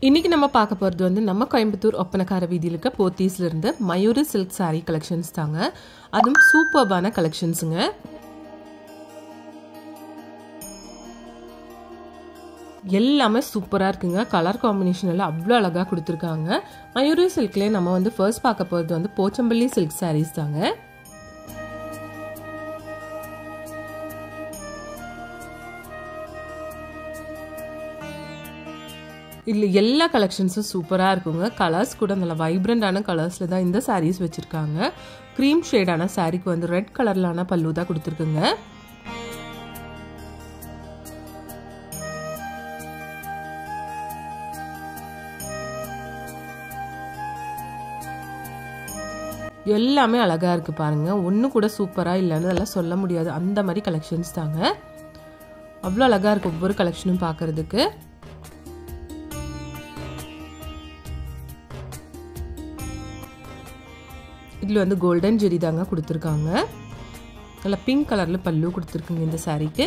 இன்னைக்கு நம்ம பார்க்க போகிறது வந்து நம்ம கோயம்புத்தூர் ஒப்பனக்கார வீதியில் இருக்க போத்தீஸ்ல இருந்து மயூரி சில்க் சாரீ கலெக்ஷன்ஸ் தாங்க. அதுவும் சூப்பர்பான கலெக்ஷன்ஸுங்க. எல்லாமே சூப்பராக இருக்குங்க. கலர் காம்பினேஷன் எல்லாம் அவ்வளோ அழகாக கொடுத்துருக்காங்க. மயூரி சில்க்லேயே நம்ம வந்து ஃபர்ஸ்ட் பார்க்க போகிறது வந்து போச்சம்பள்ளி சில்க் சாரீஸ் தாங்க. இதில் எல்லா கலெக்ஷன்ஸும் சூப்பராக இருக்குங்க. கலர்ஸ் கூட நல்ல வைப்ரண்டான கலர்ஸில் தான் இந்த சாரீஸ் வச்சுருக்காங்க. க்ரீம் ஷேடான சாரீக்கு வந்து ரெட் கலர்லான பல்லு தான் கொடுத்துருக்குங்க. எல்லாமே அழகாக இருக்குது பாருங்கள். ஒன்று கூட சூப்பராக இல்லைன்னு அதெல்லாம் சொல்ல முடியாது. அந்த மாதிரி கலெக்ஷன்ஸ் தாங்க. அவ்வளோ அழகாக இருக்குது ஒவ்வொரு கலெக்ஷனும் பார்க்குறதுக்கு. இதில் வந்து கோல்டன் ஜெரி தாங்க கொடுத்துருக்காங்க. நல்லா பிங்க் கலரில் பல்லு கொடுத்துருக்குங்க இந்த சாரீக்கு.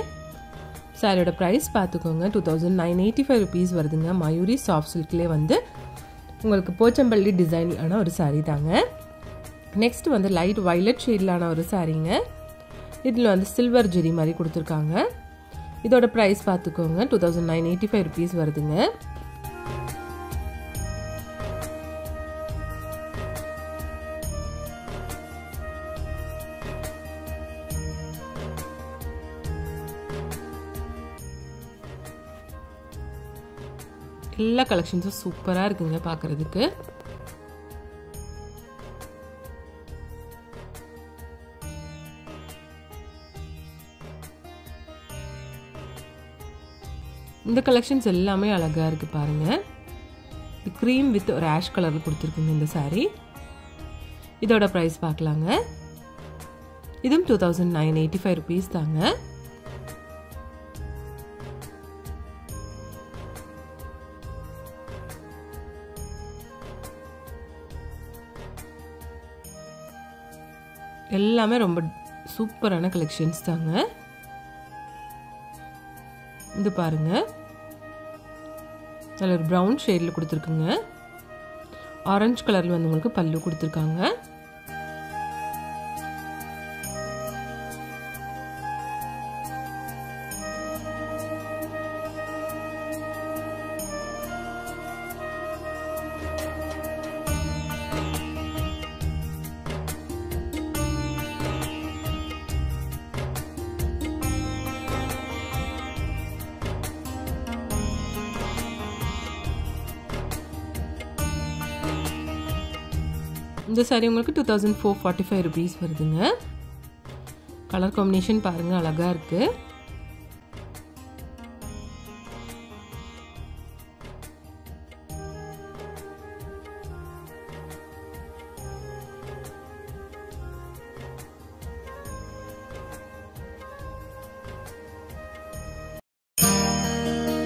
சாரியோட ப்ரைஸ் பார்த்துக்கோங்க, 2985 rupees வருதுங்க. மயூரி சாஃப்ட் சில்க்லேயே வந்து உங்களுக்கு போச்சம்பள்ளி டிசைனான ஒரு சாரீ தாங்க. நெக்ஸ்ட் வந்து லைட் வைலட் ஷேட்லான ஒரு சாரீங்க. இதில் வந்து சில்வர் ஜெரி மாதிரி கொடுத்துருக்காங்க. இதோட ப்ரைஸ் பார்த்துக்கோங்க, 2985 rupees வருதுங்க. எல்லா கலெக்ஷன்ஸும் சூப்பராக இருக்குங்க பார்க்குறதுக்கு. இந்த கலெக்ஷன்ஸ் எல்லாமே அழகாக இருக்குது பாருங்கள். இது க்ரீம் வித் ஒரு ஆஷ் கலரில் கொடுத்துருக்குங்க இந்த சாரீ. இதோட ப்ரைஸ் பார்க்கலாங்க. இதுவும் 2985 rupees தாங்க. எல்லாமே ரொம்ப சூப்பரான கலெக்ஷன்ஸ் தாங்க. இது பாருங்க, நல்ல ஒரு ப்ரௌன் ஷேடில் கொடுத்துருக்குங்க. ஆரஞ்சு கலரில் வந்து உங்களுக்கு பல்லு கொடுத்துருக்காங்க. இந்த சாரி உங்களுக்கு 2445 rupees வருதுங்க. கலர் காம்பினேஷன் பாருங்க, அழகா இருக்கு.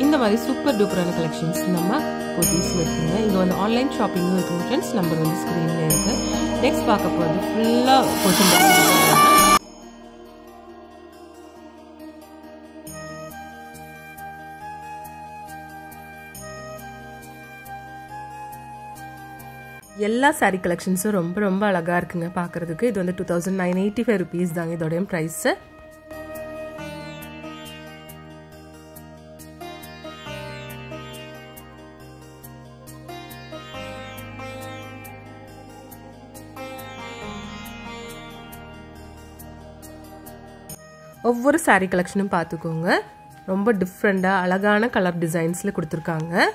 இந்த மாதிரி சூப்பர் டூப்பரான கலெக்ஷன்ஸ் நம்ம போத்தீஸ்ல இருக்குங்க. இங்கே வந்து ஆன்லைன் ஷாப்பிங்கும் இருக்குங்க ஃப்ரெண்ட்ஸ். நம்பர் வந்து ஸ்க்ரீனில் இருக்குது. நெக்ஸ்ட் பார்க்க போகிறது ஃபுல்லாக போச்சம்பள்ளி. எல்லா சாரீ கலெக்ஷன்ஸும் ரொம்ப ரொம்ப அழகாக இருக்குங்க பார்க்குறதுக்கு. இது வந்து 2985 rupees தாங்க இதோடைய ப்ரைஸு. ஒவ்வொரு சாரீ கலெக்ஷனும் பார்த்துக்கோங்க. ரொம்ப டிஃப்ரெண்டாக அழகான கலர் டிசைன்ஸில் கொடுத்துருக்காங்க.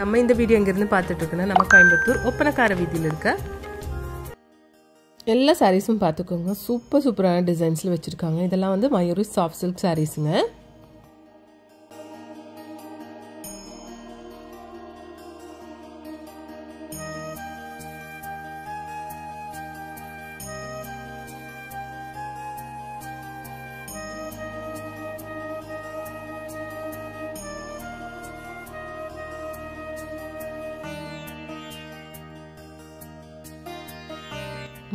நம்ம இந்த வீடியோ எங்கேருந்து பார்த்துட்டு இருக்கோன்னா நம்ம கோயம்புத்தூர் ஒப்பனக்கார வீதியில் இருக்க எல்லா சாரீஸும் பார்த்துக்கோங்க. சூப்பரான டிசைன்ஸில் வச்சுருக்காங்க. இதெல்லாம் வந்து மயூரி சாஃப்ட் சில்க் சாரீஸுங்க.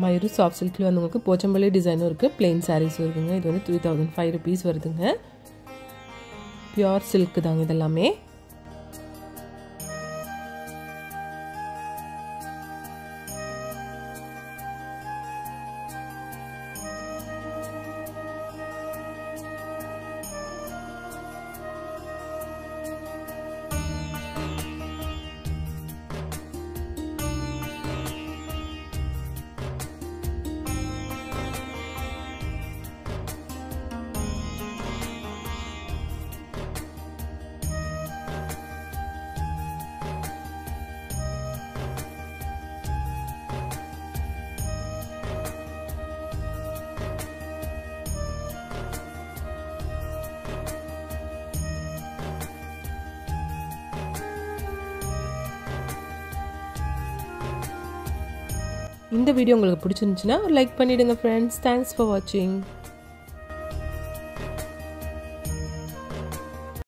மயூரி சாஃப்ட் சில்கில் வந்து உங்களுக்கு போச்சம்பள்ளி டிசைனும் இருக்குது, பிளெயின் சாரீஸும் இருக்குங்க. இது வந்து 3005 rupees வருதுங்க. பியூர் சில்க் தாங்க இதெல்லாமே. இந்த வீடியோ உங்களுக்கு பிடிச்சிருந்துச்சுன்னா லைக் பண்ணிடுங்க ஃப்ரெண்ட்ஸ். தேங்க்ஸ் ஃபார் வாட்சிங்.